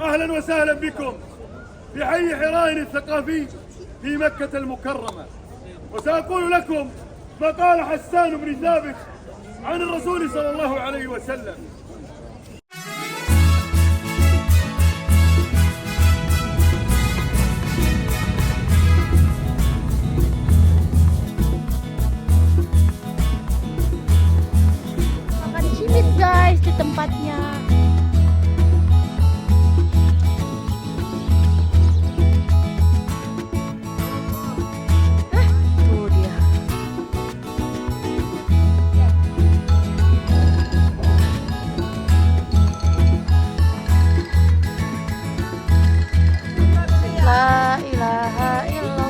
أهلا وسهلا بكم في حي حراين الثقافي في مكة المكرمة. وسأقول لكم ما قال حسان بن ثابت عن الرسول صلى الله عليه وسلم. Makan cimit guys di tempatnya. Tuh dia. La ilaha illallah.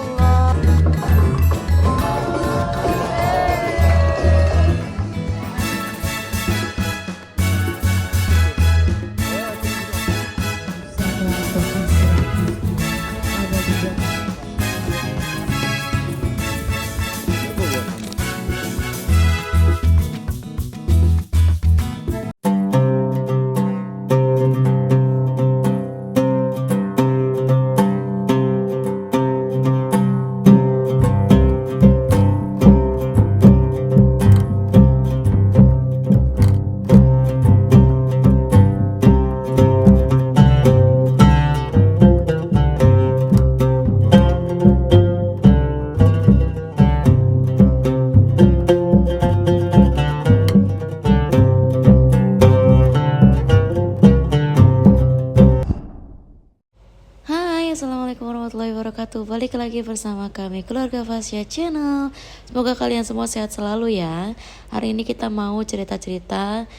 Assalamualaikum warahmatullahi wabarakatuh. Balik lagi bersama kami Keluarga Fasya Channel. Semoga kalian semua sehat selalu ya. Hari ini kita mau cerita-cerita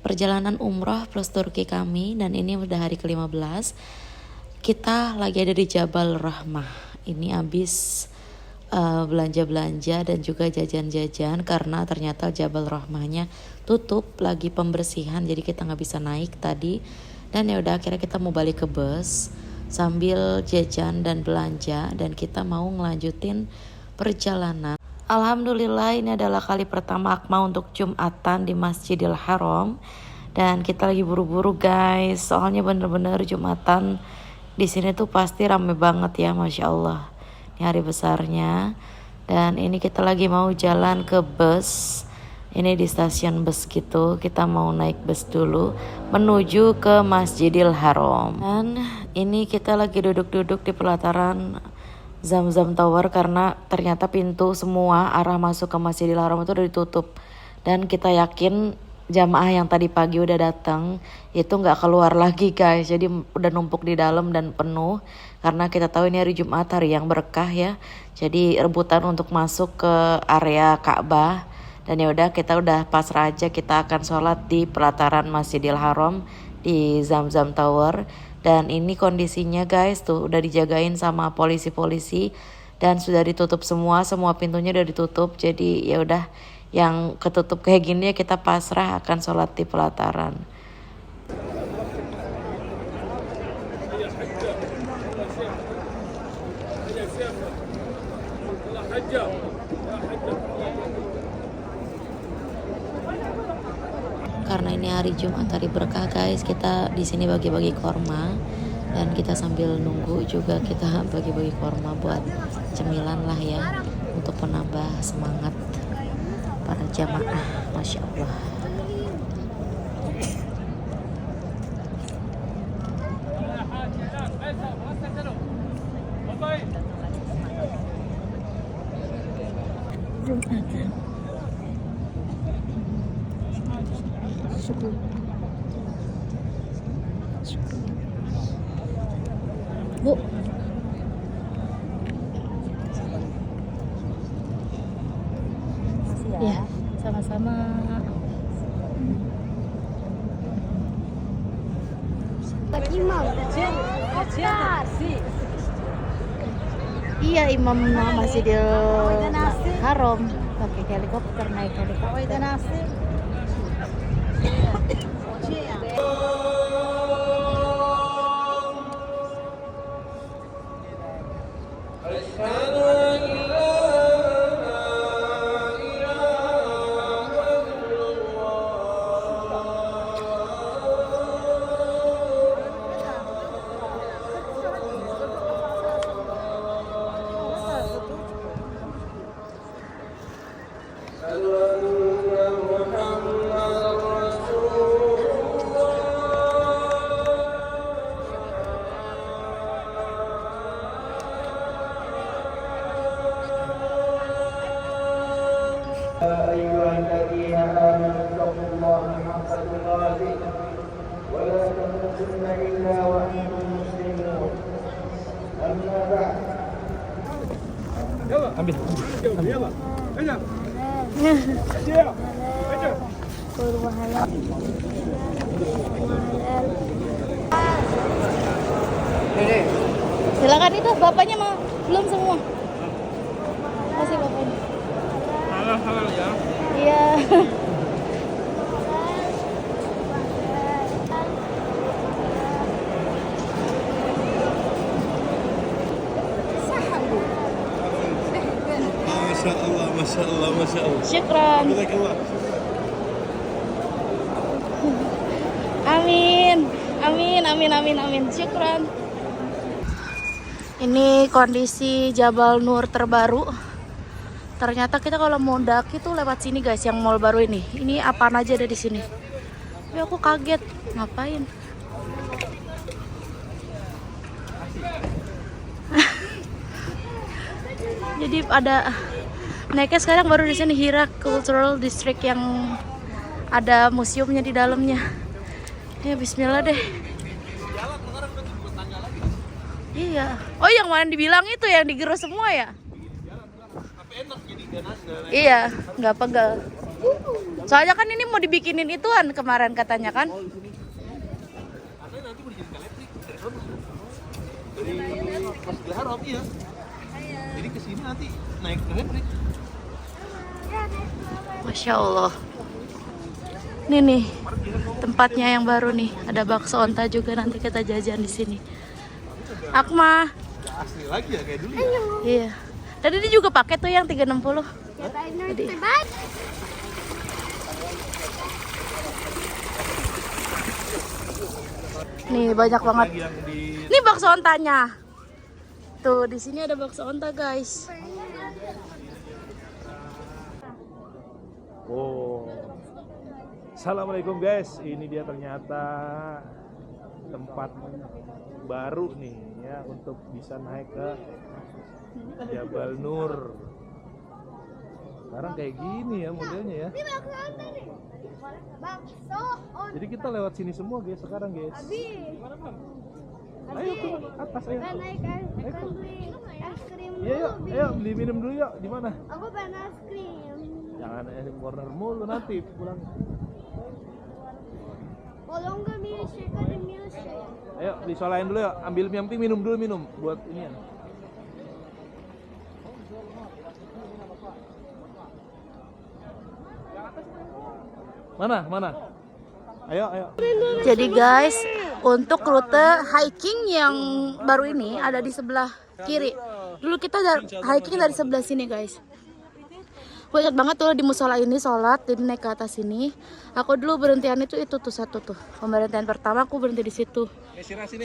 perjalanan umrah plus Turki kami. Dan ini udah hari ke-15. Kita lagi ada di Jabal Rahmah. Ini habis belanja-belanja dan juga jajan-jajan, karena ternyata Jabal Rahmahnya tutup, lagi pembersihan, jadi kita nggak bisa naik tadi. Dan ya udah, akhirnya kita mau balik ke bus sambil jajan dan belanja, dan kita mau ngelanjutin perjalanan. Alhamdulillah, ini adalah kali pertama Akma untuk Jumatan di Masjidil Haram, dan kita lagi buru-buru guys, soalnya bener-bener Jumatan di sini tuh pasti rame banget ya, masya Allah. Ini hari besarnya, dan ini kita lagi mau jalan ke bus. Ini di stasiun bus gitu, kita mau naik bus dulu menuju ke Masjidil Haram. Dan ini kita lagi duduk-duduk di pelataran Zamzam Tower, karena ternyata pintu semua arah masuk ke Masjidil Haram itu udah ditutup. Dan kita yakin jamaah yang tadi pagi udah datang itu nggak keluar lagi guys, jadi udah numpuk di dalam dan penuh, karena kita tahu ini hari Jumat, hari yang berkah ya, jadi rebutan untuk masuk ke area Ka'bah. Dan ya udah, kita udah pasrah aja, kita akan sholat di pelataran Masjidil Haram di Zamzam Tower. Dan ini kondisinya guys, tuh udah dijagain sama polisi-polisi dan sudah ditutup semua pintunya udah ditutup. Jadi ya udah, yang ketutup kayak gini ya kita pasrah, akan sholat di pelataran. Karena ini hari Jumat, hari berkah guys, kita di sini bagi-bagi korma, dan kita sambil nunggu juga kita bagi-bagi korma buat cemilan lah ya, untuk penambah semangat para jamaah, masya Allah. Jumatan. Bu, ya, sama-sama. Imam, iya, imam Masjidil Haram pakai helikopter, naik helikopter. آمنوا اتقوا الله حق تقاته ولا تموتن إلا وأنتم مسلمون أما بعد Silakan itu bapaknya mah belum semua. Kasih bapaknya. Halal ya. Iya. Masya Allah, Masya Allah, Masya Allah. Syukran. Jazakallah. Amin. Amin, amin, amin, amin. Syukran. Ini kondisi Jabal Nur terbaru. Ternyata kita kalau mau mendaki tuh lewat sini guys, yang mall baru ini. Ini apaan aja ada di sini. Tapi aku kaget, ngapain? Jadi ada naiknya sekarang baru di sini Hira Cultural District yang ada museumnya di dalamnya. Ya Bismillah deh. Iya. Oh yang mana dibilang itu yang digerus semua ya? Iya, nggak pegal. Soalnya kan ini mau dibikinin ituan kemarin katanya kan? Dari Masjidil Haram iya. Jadi kesini nanti naik elektrik. Masya Allah. Ini nih tempatnya yang baru nih. Ada bakso onta juga, nanti kita jajan di sini. Akma. Asli lagi ya kayak dulu ya. Iya. Tadi dia juga pakai tuh yang 360. Tadi. Nih banyak banget. Lagi yang di Ini bakso ontanya. Tuh di sini ada bakso onta guys. Oh. Assalamualaikum guys. Ini dia ternyata tempat baru nih ya untuk bisa naik ke Jabal Nur. Sekarang kayak gini ya modelnya ya. Jadi kita lewat sini semua guys sekarang guys. Ayo ke atas ayo. Naik es krim Iya yuk, ayo beli minum dulu yuk. Di mana? Aku pengen es krim. Jangan corner mulu nanti pulang. Kalau enggak milkshake ada milkshake. Ayo disolain dulu yuk. Ambil yang penting minum dulu minum buat ini ya. Mana? Mana? Ayo, ayo. Jadi guys, untuk rute hiking yang baru ini ada di sebelah kiri. Dulu kita hiking dari sebelah sini guys. Gue ingat banget tuh di musola ini sholat, jadi naik ke atas sini. Aku dulu berhentian itu tuh satu tuh. Pemberhentian pertama aku berhenti di situ.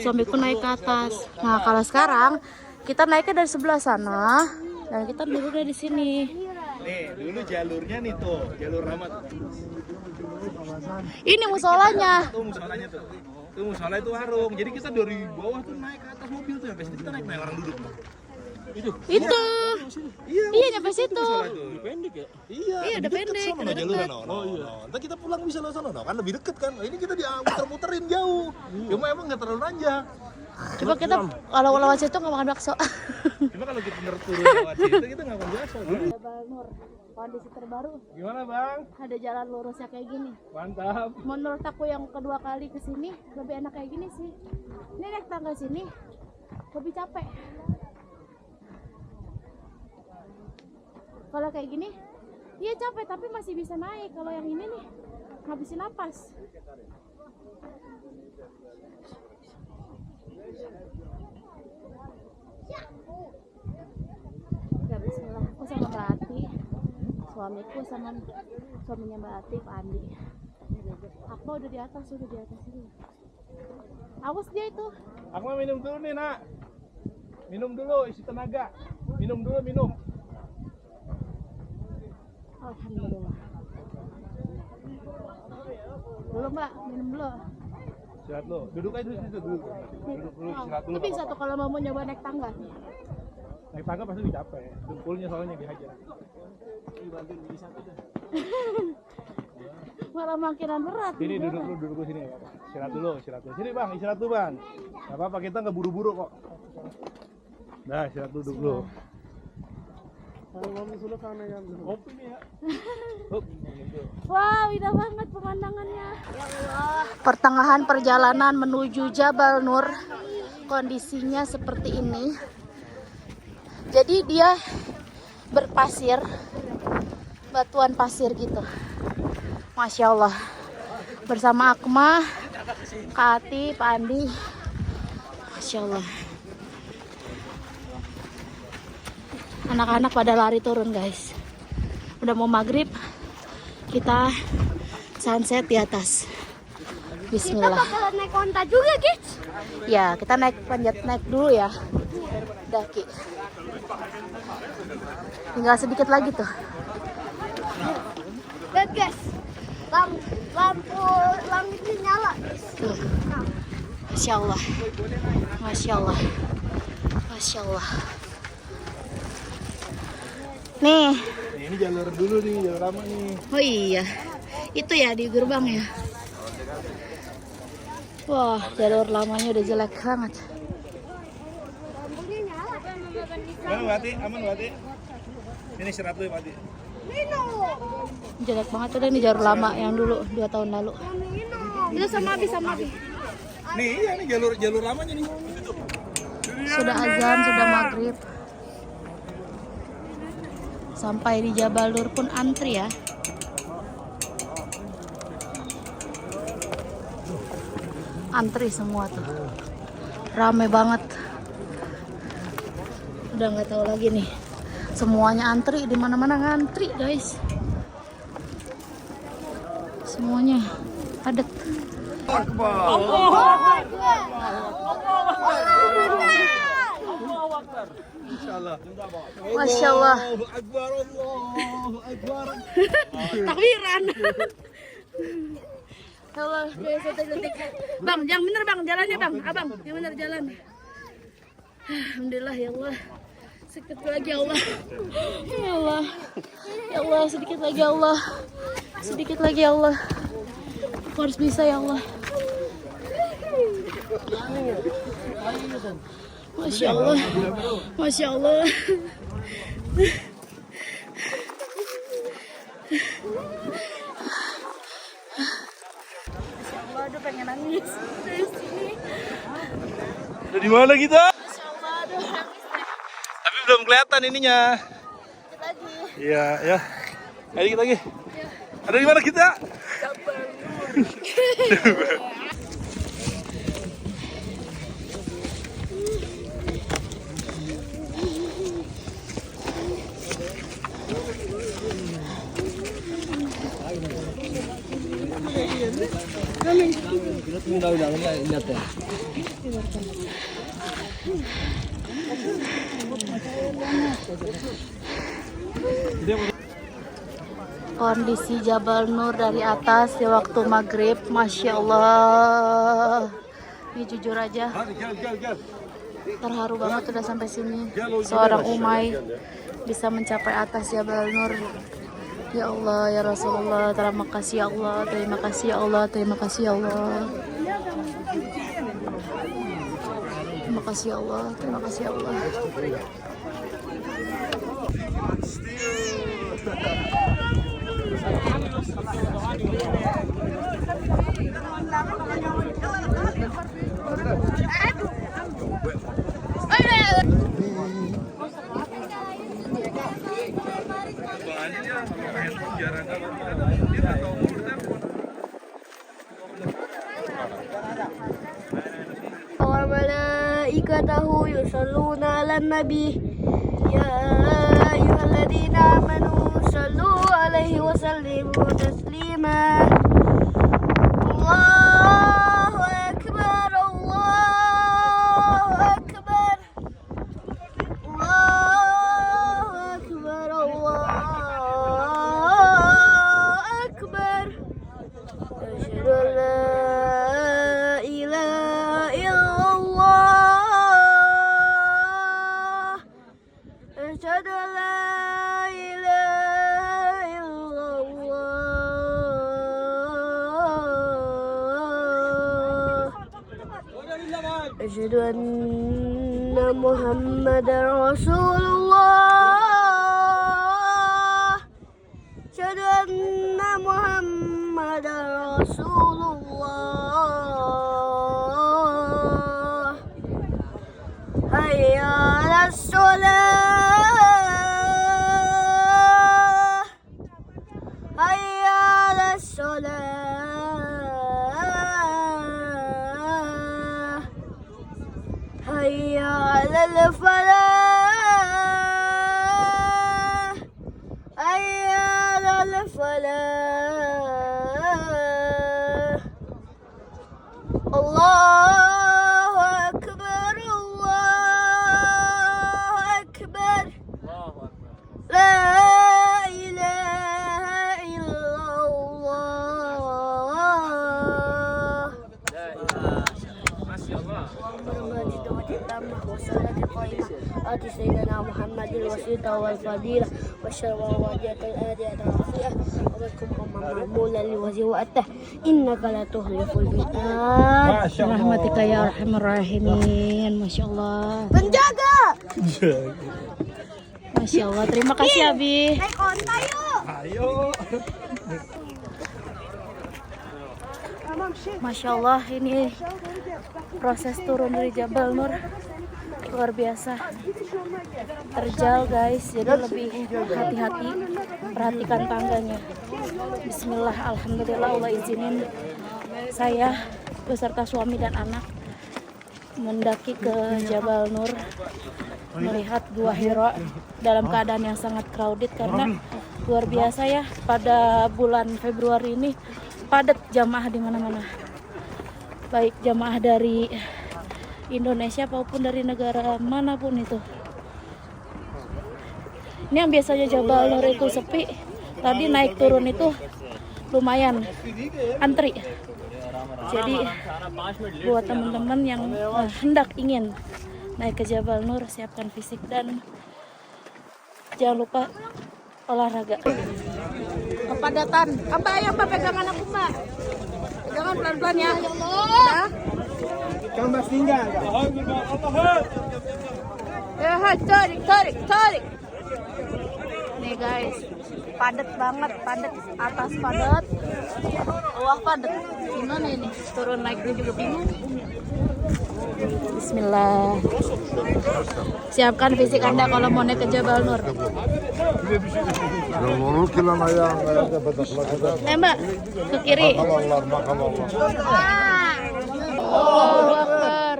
Suamiku naik ke atas. Nah kalau sekarang kita naiknya dari sebelah sana dan kita duduknya di sini. Nih, dulu jalurnya nih tuh, jalur Rahmat. Ini musolanya. Tuh musolanya tuh. Tuh musola itu warung. Jadi kita dari bawah tuh naik ke atas mobil tuh, sampai situ kita naik orang duduk. Itu. Iya nyampe situ. Pendek ya? Iya. Iya udah pendek. Sama jalur no. Oh iya. Ntar kita pulang bisa lewat sana no. Kan lebih deket kan. Ini kita muter-muterin jauh. Cuma emang nggak terlalu nanjak. Coba kita kalau lewat situ nggak makan bakso. Cuma kalau kita turun lewat situ kita nggak makan bakso. Jabal Nur, kondisi terbaru. Gimana bang? Ada jalan lurusnya kayak gini. Mantap. Menurut aku yang kedua kali kesini lebih enak kayak gini sih. Ini naik tangga sini lebih capek. Kalau kayak gini, iya capek tapi masih bisa naik. Kalau yang ini nih ngabisin napas. Ya bismillah, aku sama Mbak Ati, suamiku sama suaminya Mbak Ati, Pak Andi. Aku udah di atas ini. Awas dia itu. Aku mau minum dulu nih nak. Minum dulu isi tenaga. Minum dulu minum. Alhamdulillah. Dulu Mbak, minum dulu. Istirahat lo. Duduk aja di situ dulu. Duduk dulu istirahat dulu. Itu bisa tuh kalau mau nyoba naik tangga. Naik tangga pasti lebih capek. Dengkulnya soalnya dihajar. Dibantuin di satu dah. Malah makinan berat. Sini duduk sini ya, Pak. Istirahat dulu. Sini Bang, istirahat dulu Bang. Gak apa-apa, kita nggak buru-buru kok. Nah, istirahat dulu. Kopi nih ya. Wow, indah banget pemandangannya. Ya Allah. Pertengahan perjalanan menuju Jabal Nur, kondisinya seperti ini. Jadi dia berpasir, batuan pasir gitu. Masya Allah. Bersama Akma, Kak Ati, Pak Andi. Masya Allah. Anak-anak pada lari turun guys. Udah mau maghrib, kita sunset di atas. Bismillah. Kita bakalan naik onta juga, guys. Ya, kita naik dulu ya. Daki. Tinggal sedikit lagi tuh. Lihat, guys. Lampu langitnya nyala, guys. Tuh. Masya Allah. Masya Allah. Masya Allah. Nih. Ini jalur dulu nih, jalur lama nih. Oh iya. Itu ya di gerbang ya. Wah, jalur lamanya udah jelek banget. Lampunya nyala. Mana Wati? Aman Wati? Ini istirahat dulu ya Wati. Jelek banget udah ini jalur lama yang dulu 2 tahun lalu. Itu sama Abi. Nih, iya nih jalur lamanya nih. Sudah azan, sudah maghrib. Sampai di Jabal Nur pun antri ya. Antri semua tuh. Rame banget. Udah nggak tahu lagi nih. Semuanya antri, di mana-mana ngantri, guys. Semuanya padat. Masya Allah. Takbiran. Allah, Bang, yang bener Bang, jalannya Bang. Abang, yang bener jalan. Alhamdulillah ya Allah. Sedikit lagi ya Allah. Ya Allah. Ya Allah, sedikit lagi ya Allah. Sedikit lagi ya Allah. Aku harus bisa ya Allah. Masya Allah. Masya Allah. Aduh, pengen nangis dari sini. Udah di mana kita? Masya Allah, aduh nangis. Tapi belum kelihatan ininya. Dikit lagi. Iya, ya. Ayo dikit lagi. Ada di mana kita? Kondisi Jabal Nur dari atas di waktu maghrib, Masya Allah. Ini jujur aja terharu banget udah sampai sini. Seorang Umay bisa mencapai atas Jabal Nur. Ya Allah, ya Rasulullah, terima kasih ya Allah, terima kasih ya Allah, terima kasih ya Allah. Terima kasih ya Allah, terima kasih ya Allah. وملائكته يصلون على النبي يا أيها الذين آمنوا صلوا عليه وسلموا تسليما الله أكبر الله أكبر الله أكبر الله أكبر أشهد أن لا إله إلا الله أشهد أن لا إله إلا الله Asyhadu anna Muhammadar Rasulullah. Asyhadu anna Muhammadar Rasulullah. Hayya 'alas shalah. Hayya 'alas shalah. Hayya 'alal falah. Hayya 'alal falah. Allahu akbar, Allahu akbar. La ilaha illallah. آتي سيدنا محمد الوسيلة والفضيلة والشرفية الآدية الرفيعة وبكم مأمولا لوجه وأته إنك لا تخلف الميعاد Rahmatika ya arhamar rahimin. Masya Allah. penjaga Masya Allah. Terima kasih Abi. naik onta yuk. Masya Allah, ini proses turun dari Jabal Nur luar biasa. Terjal guys, jadi lebih hati-hati, perhatikan tangganya. Bismillah, alhamdulillah, Allah izinin saya beserta suami dan anak mendaki ke Jabal Nur, melihat Gua Hira dalam keadaan yang sangat crowded karena luar biasa ya, pada bulan Februari ini padat jamaah di mana-mana, baik jamaah dari Indonesia maupun dari negara manapun itu. Ini yang biasanya Jabal Nur itu sepi, tadi naik turun itu lumayan antri. Jadi buat teman-teman yang hendak ingin naik ke Jabal Nur, siapkan fisik dan jangan lupa olahraga. Kepadatan. Apa yang Mbak pegangan aku, Mbak? Pegangan pelan-pelan ya. Udah. Gambar tinggal. Ya, tarik. Nih guys, padat banget, padat, atas padat, bawah padat. Gimana ini? Turun naiknya juga bingung. Bismillah. Siapkan fisik Anda kalau mau naik ke Jabal Nur. Mbak, ke kiri. Allahu Akbar.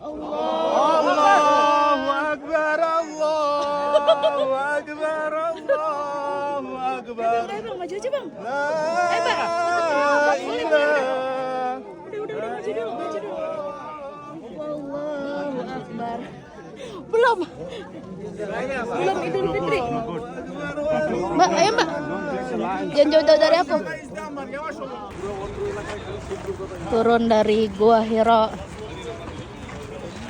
Allahu Akbar, Allahu Akbar, Allahu Akbar. Bang, maju aja bang. La Udah, maju dulu. Allahu Akbar. Belum Idul Fitri. Mbak, ayo Mbak. Jangan jauh-jauh dari aku. Turun dari Gua Hira.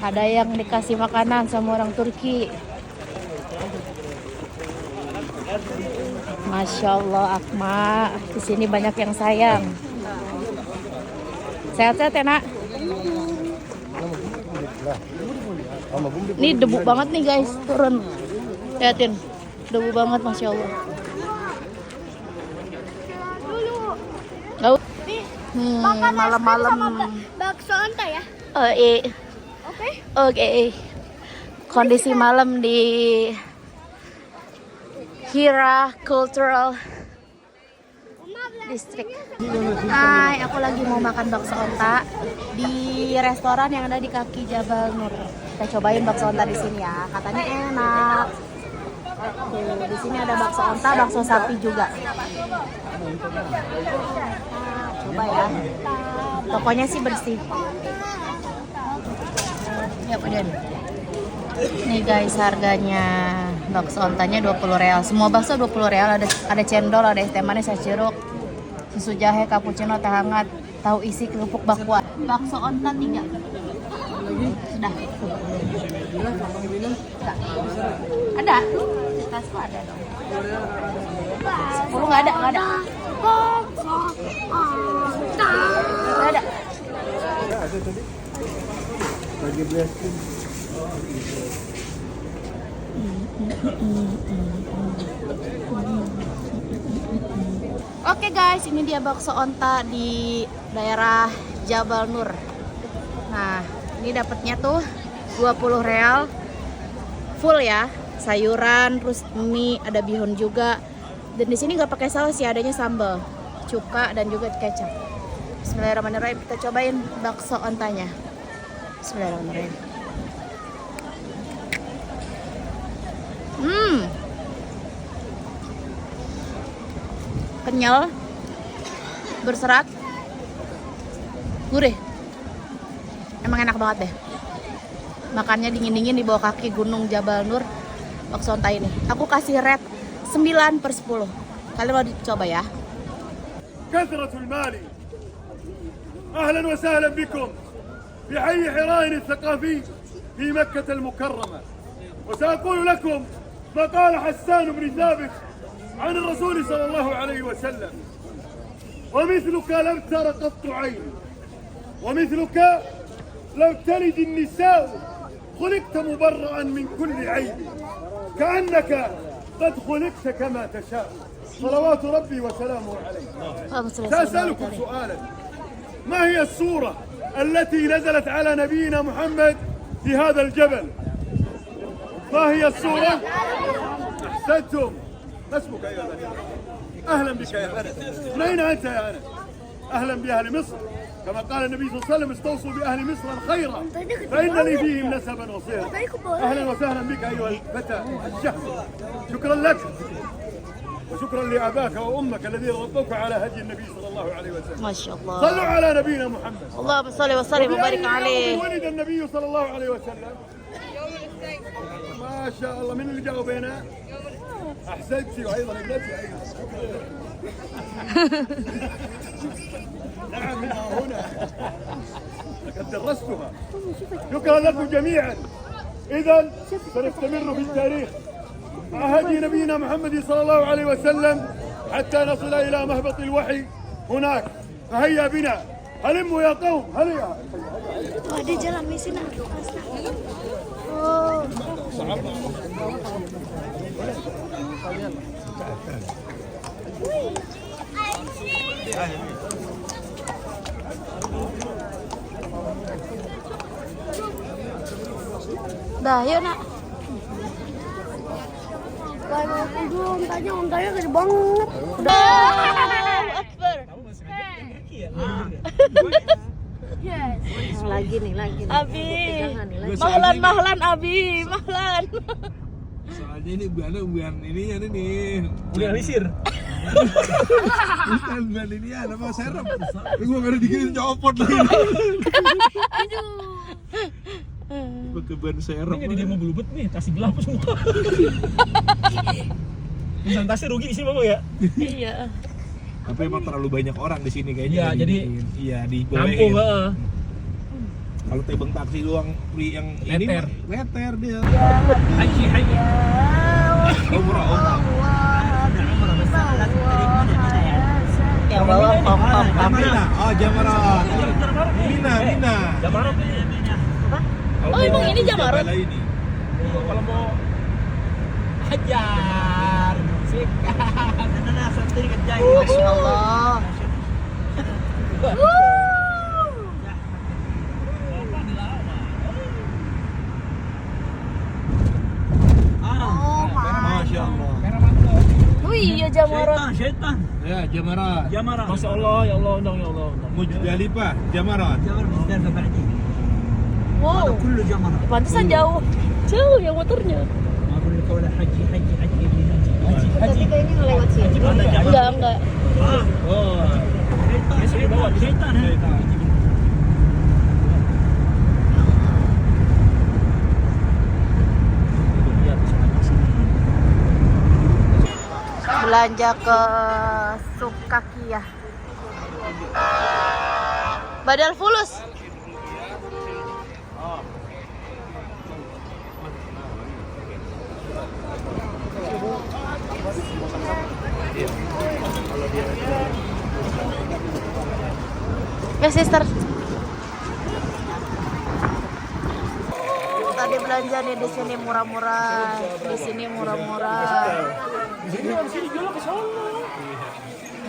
Ada yang dikasih makanan sama orang Turki. Masya Allah, Akma. Di sini banyak yang sayang. Sehat-sehat ya, Nak? Ini debu banget nih guys, turun. Lihatin, debu banget, Masya Allah. Nih, malam-malam. Bakso onta ya. Oke. Kondisi malam di Hira Cultural District. Hai, aku lagi mau makan bakso onta di restoran yang ada di kaki Jabal Nur. Kita cobain bakso onta di sini ya. Katanya enak. Tuh, di sini ada bakso onta, bakso sapi juga. Coba ya. Tokonya sih bersih. Ya, kemudian. Nih guys, harganya bakso ontanya 20 real. Semua bakso 20 real, ada cendol, ada es teh manis, es jeruk, susu jahe, cappuccino, teh hangat, tahu isi, kerupuk bakwan. Bakso onta 3. Sudah. Ada? Tasku ada dong. 10 nggak ada. Nggak ada. Oke guys, ini dia bakso onta di daerah Jabal Nur. Nah, ini dapatnya tuh 20 real full ya, sayuran, terus mie, ada bihun juga. Dan di sini nggak pakai saus sih, adanya sambal, cuka dan juga kecap. Bismillahirrahmanirrahim, kita cobain bakso ontanya. Bismillahirrahmanirrahim. Kenyal, berserat, gurih. Emang enak banget deh. Makannya dingin-dingin di bawah kaki gunung Jabal Nur, bakso onta ini. Aku kasih rate 9/10. Kalian mau dicoba ya? كثرة المال. أهلا وسهلا بكم في حي حراين الثقافي في مكة المكرمة. وسأقول لكم ما قال حسان بن ثابت عن الرسول صلى الله عليه وسلم: ومثلك لم تر قط عين، ومثلك لم تلد النساء، خلقت مبرأ من كل عيب، كأنك قد خلقت كما تشاء، صلوات ربي وسلامه عليه. سأسألكم سؤالا: ما هي الصورة التي نزلت على نبينا محمد في هذا الجبل؟ ما هي الصورة؟ أحسنتم. ما اسمك أيها الأخ؟ أهلا بك يا أنس. من أين أنت يا أنس؟ أهلا بأهل مصر، كما قال النبي صلى الله عليه وسلم: استوصوا بأهل مصر خيرا فإن لي فيهم نسبا وصيرا. أهلا وسهلا بك أيها الفتى الشهم. شكرا لك وشكرا لأباك وأمك الذين ربوك على هدي النبي صلى الله عليه وسلم. ما شاء الله. صلوا على نبينا محمد. اللهم صل وسلم وبارك عليه. ولد النبي صلى الله عليه وسلم ما شاء الله. من اللي جاوا بينا؟ أحسنتي وأيضا ابنتي أيضا. نعم منها هنا لقد درستها. شكرا لكم جميعا. إذا سنستمر في التاريخ مع هدي نبينا محمد صلى الله عليه وسلم حتى نصل إلى مهبط الوحي هناك. فهيا بنا، هلموا يا قوم، هيا. Di jalan di sini. Oh. Dah, yuk nak. Untanya gede banget. Allahu Akbar. Lagi nih. Abi. Mahlan Abi, mahlan. Soalnya ini bukan ini ya nih. Realisir. Bukan ini ya, nama serem. Gua baru dikirim copot lagi. Pakai ban serem. Ini dia mau belubet nih, tasnya gelap semua. Misal tasnya rugi di sini Bang ya? Iya. Tapi emang terlalu banyak orang di sini kayaknya. Iya, jadi dibolehin. nampung. Kalau tebeng taksi doang free yang Leter. ini leter dia. Haji. Umrah. Yang bawah pom. Mina. Oh, Jamarat. Mina. Jamarat. Oh, emang ini Jamarat? Ini. Kalau mau hajar, sikat. Masya Allah. Masya Allah. Oh iya Jamarat. Syaitan. Ya, Jamarat. Masya Allah, ya Allah, undang. Muzdalifah, Jamarat. Wow. Pantesan jauh yang motornya. Tapi kayaknya ngelewat sini. Enggak. Oh. Biasa dibawa syaitan. Belanja ke Sukakiyah. Badal fulus. Ya sister. tadi belanja nih di sini murah-murah. Di sini murah-murah.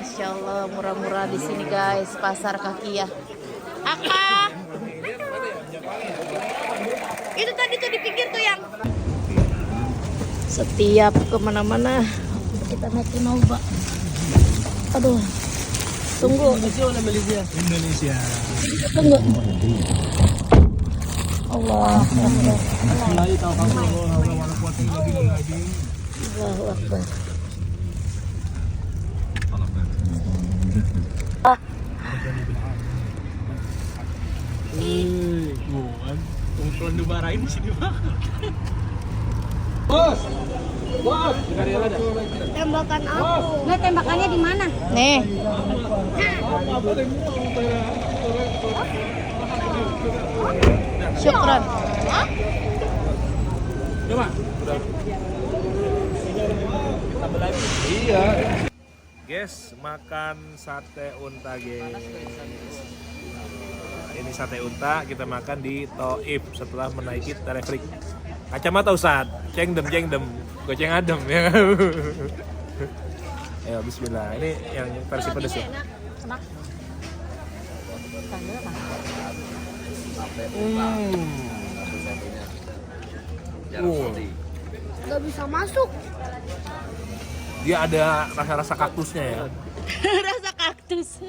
Masya Allah murah-murah di sini guys, pasar kaki ya. Aka. Itu tadi tuh di pinggir tuh yang. Setiap kemana-mana kita naik Innova. Aduh. Tunggu. Indonesia. Tunggu. Allah Akbar. Allahu Akbar. Ah. Kumpulan dimarahin di sini Bang. Tembakan aku. Nggak, tembakannya di mana? Nih. Syukran. Coba. Iya. Guys, makan sate unta guys. Ini sate unta kita makan di Thaif setelah menaiki telefrik. Kacamata Ustad, cengdem, goceng adem ya. Ayo bismillah. Ini yang versi pedas ya. Nggak bisa masuk. Dia ada rasa-rasa kaktusnya ya. Rasa kaktus.